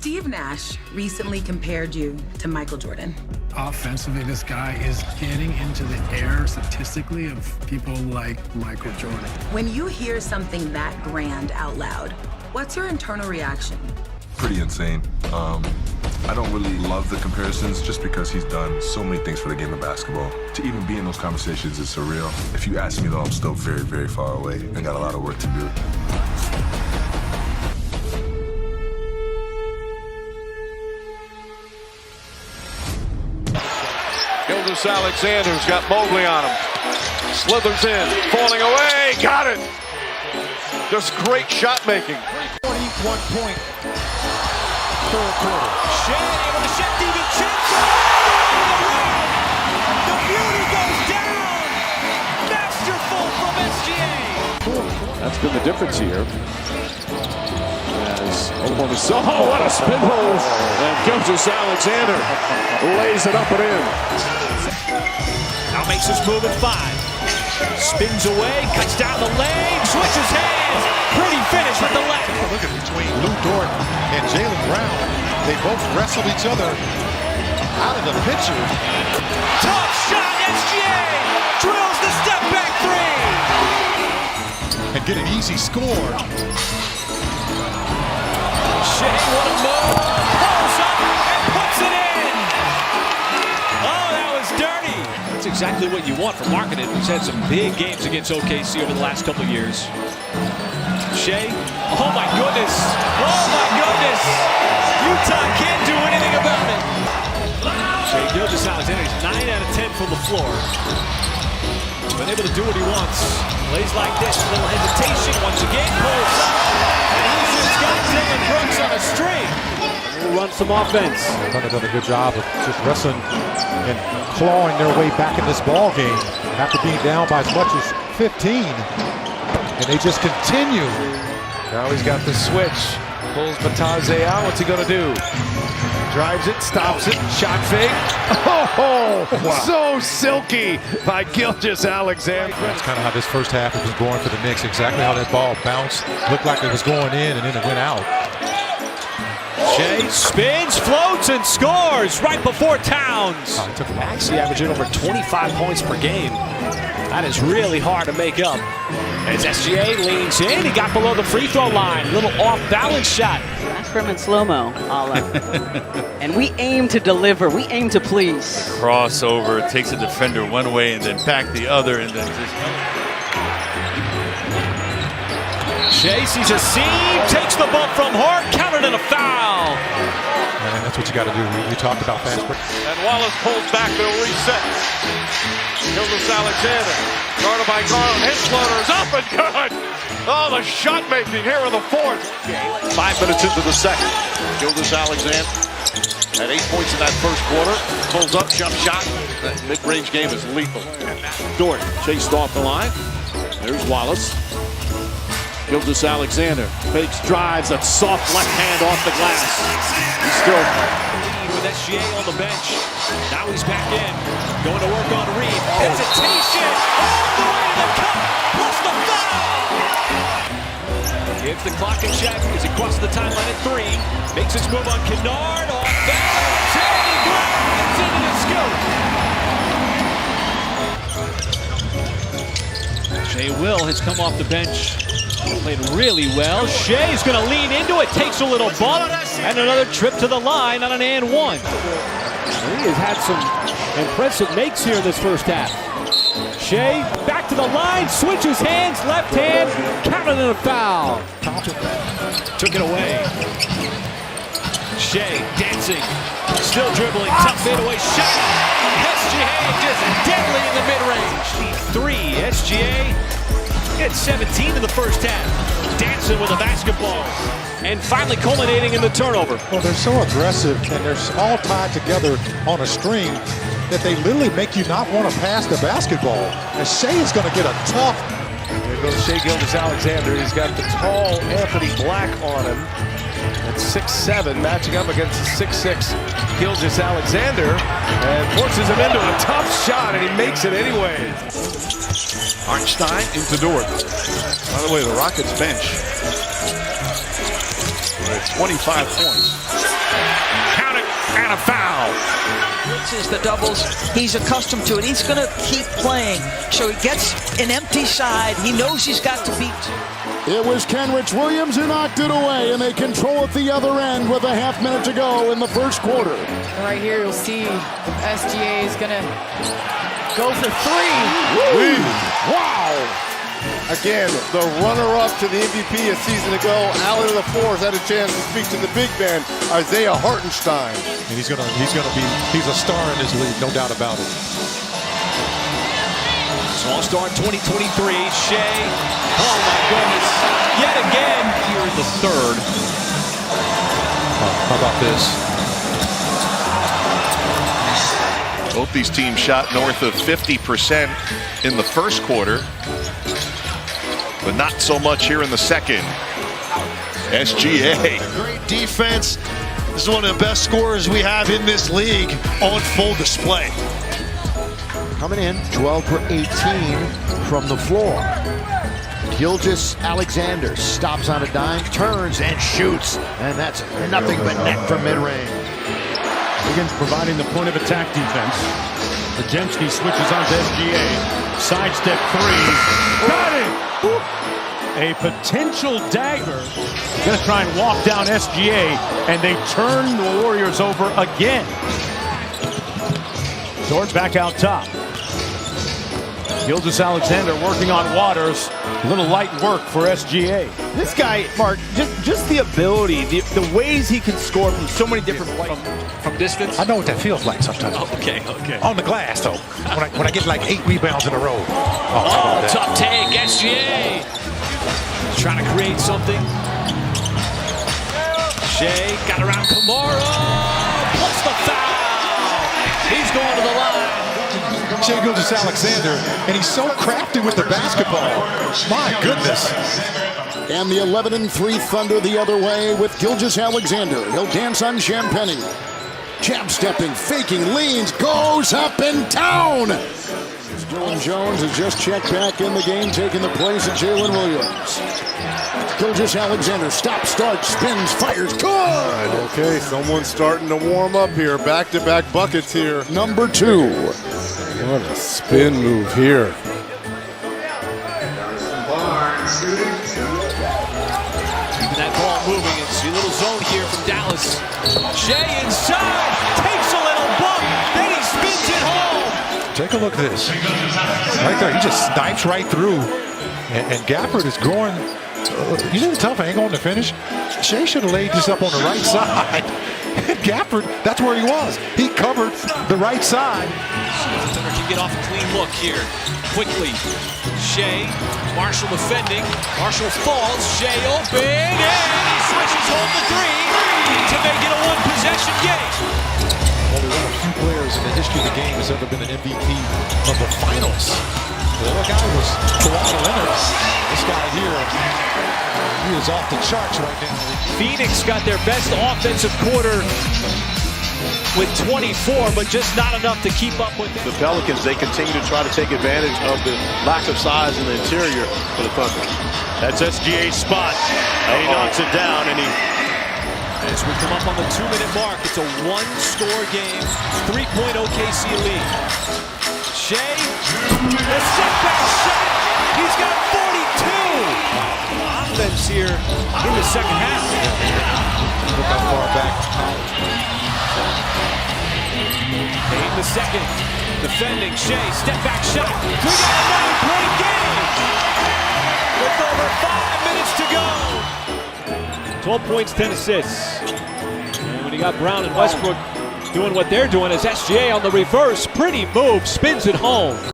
Steve Nash recently compared you to Michael Jordan. Offensively, this guy is getting into the air statistically of people like Michael Jordan. When you hear something that grand out loud, what's your internal reaction? Pretty insane. I don't really love the comparisons just because he's done so many things for the game of basketball. To even be in those conversations is surreal. If you ask me though, I'm still very, very far away and got a lot of work to do. Gilgeous-Alexander's got Mobley on him. Slithers in, falling away, got it! Just great shot making. 41-point third quarter. Shai able to shift even chips. The beauty goes down. Masterful from SGA. That's been the difference here. As Oklahoma, oh, what a spin move! And Gilgeous-Alexander lays it up and in. Now makes his move at 5. Spins away, cuts down the lane, switches hands. Pretty finish with the left. Look at between Lou Dort and Jaylen Brown. They both wrestled each other out of the picture. Tough shot, SGA drills the step back 3. And get an easy score. Shai, what a move. Pulls up and puts it in. Oh, that was dirty. That's exactly what you want from Markkanen, who's had some big games against OKC over the last couple of years. Shai, oh my goodness. Oh my goodness. Utah can't do anything about it. Shai Gilgeous-Alexander is 9 out of 10 from the floor. Been able to do what he wants. Plays like this, a little hesitation. Once again, pulls up. And he's got Dylan Brooks on a string. We'll run some offense. They've done a good job of just wrestling and clawing their way back in this ball game after being down by as much as 15. And they just continue. Now he's got the switch. Pulls Matadze out. What's he going to do? Drives it, stops it, shot fake. Oh, wow. So silky by Gilgeous-Alexander. That's kind of how this first half was going for the Knicks. Exactly how that ball bounced. Looked like it was going in and then it went out. Shai spins, floats, and scores right before Towns. Actually averaging over 25 points per game. That is really hard to make up. As SGA leans in, he got below the free throw line. Little off-balance shot. That's from in slow-mo, Ala. And we aim to deliver. We aim to please. Crossover, takes a defender one way and then back the other and then just... Shai sees a seam, takes the bump from Hart, countered and a foul. And that's what you got to do. We talked about fast break. And Wallace pulls back, they'll reset. Gilgeous-Alexander, guarded by Garland. His floater's up and good. Oh, the shot making here in the fourth. 5 minutes into the second. Gilgeous-Alexander had 8 points in that first quarter. Pulls up, jump shot. That mid-range game is lethal. Dort chased off the line. There's Wallace. Gilgeous-Alexander fakes, drives, that soft left hand off the glass. He's still with SGA on the bench. Now he's back in, going to work on Reed. Hesitation all the way to the cup, plus the foul. Gives the clock in check as he crosses the timeline at 3. Makes his move on Kennard, off balance, and he grabs into the scoop. Shai Will has come off the bench. Played really well. Shai is going to lean into it, takes a little bump, and another trip to the line on an and 1. He has had some impressive makes here in this first half. Shai back to the line, switches hands, left hand, counted in a foul. Took it away. Shai dancing, still dribbling, tough fadeaway shot. SGA just deadly in the mid-range. 3, SGA. It's 17 in the first half. Dancing with a basketball. And finally culminating in the turnover. Well, they're so aggressive and they're all tied together on a string that they literally make you not want to pass the basketball. And Shai is going to get a tough. There goes Shai Gilgeous-Alexander. He's got the tall Anthony Black on him. At 6'7", matching up against the 6'6" Gilgeous-Alexander. And forces him into a tough shot, and he makes it anyway. Arnstein into Dort. By the way, the Rockets bench. We're at 25 points. Count it, and a foul. This is the doubles. He's accustomed to it. He's going to keep playing. So he gets an empty side. He knows he's got to beat. It was Kenrich Williams who knocked it away, and they control at the other end with a half minute to go in the first quarter. Right here, you'll see SGA is going to go for three. Woo! Wow! Again, the runner-up to the MVP a season ago, Allen of the Fours, had a chance to speak to the big man, Isaiah Hartenstein. And he's a star in this league, no doubt about it. It's All-Star 2023, Shai. Oh my goodness. Yet again here in the third. How about this? Both these teams shot north of 50% in the first quarter, but not so much here in the second. SGA. Great defense. This is one of the best scorers we have in this league on full display. Coming in, 12 for 18 from the floor. Gilgeous-Alexander stops on a dime, turns and shoots, and that's nothing but net from mid-range. Wiggins providing the point of attack defense. Pajemski switches on to SGA. Sidestep three. Got it! A potential dagger. Gonna try and walk down SGA, and they turn the Warriors over again. George back out top. Gilgeous-Alexander working on Waters. A little light work for SGA. This guy, Mark, just the ability, the ways he can score from so many different places. From distance? I know what that feels like sometimes. Oh, okay. On the glass, though. When I get like 8 rebounds in a row. Oh, tough take, SGA. Trying to create something. Shai got around Kamara. Plus the foul. He's going to the line. Shai Gilgeous-Alexander, and he's so crafty with the basketball. My goodness. And the 11-3 Thunder the other way with Gilgeous-Alexander. He'll dance on Champagny. Jab stepping, faking, leans, goes up and down. Sterling Jones has just checked back in the game, taking the place of Jalen Williams. Gilgeous-Alexander stops, starts, spins, fires. Good! Okay, someone's starting to warm up here. Back-to-back buckets here. Number 2. What a spin move here. Keeping that ball moving. It's a little zone here from Dallas. Shai inside. Takes a little bump. Then he spins it home. Take a look at this. Right there, he just snipes right through. And Gafford is going. He's in a tough angle on the finish. Shai should have laid this up on the right side. Gafford, that's where he was. He covered the right side. Thunder can get off a clean look here. Quickly. Shai, Marshall defending. Marshall falls. Shai open. And he switches home the three to make it a one-possession game. Well, there's only a few players in the history of the game has ever been an MVP of the finals. The other guy was Kawhi Leonard. This guy here, he is off the charts right now. Phoenix got their best offensive quarter with 24, but just not enough to keep up with them. The Pelicans, they continue to try to take advantage of the lack of size in the interior for the Thunder. That's SGA's spot. He knocks it down, and he... As we come up on the 2-minute mark, it's a one-score game, 3-point OKC lead. Shai, the step-back shot. He's got 42. Offense here in the second half. Look how far back. Payne the second, defending Shai, step-back shot. We got another great game with over 5 minutes to go. 12 points, 10 assists. And when you got Brown and Westbrook doing what they're doing, as SGA on the reverse, pretty move, spins it home.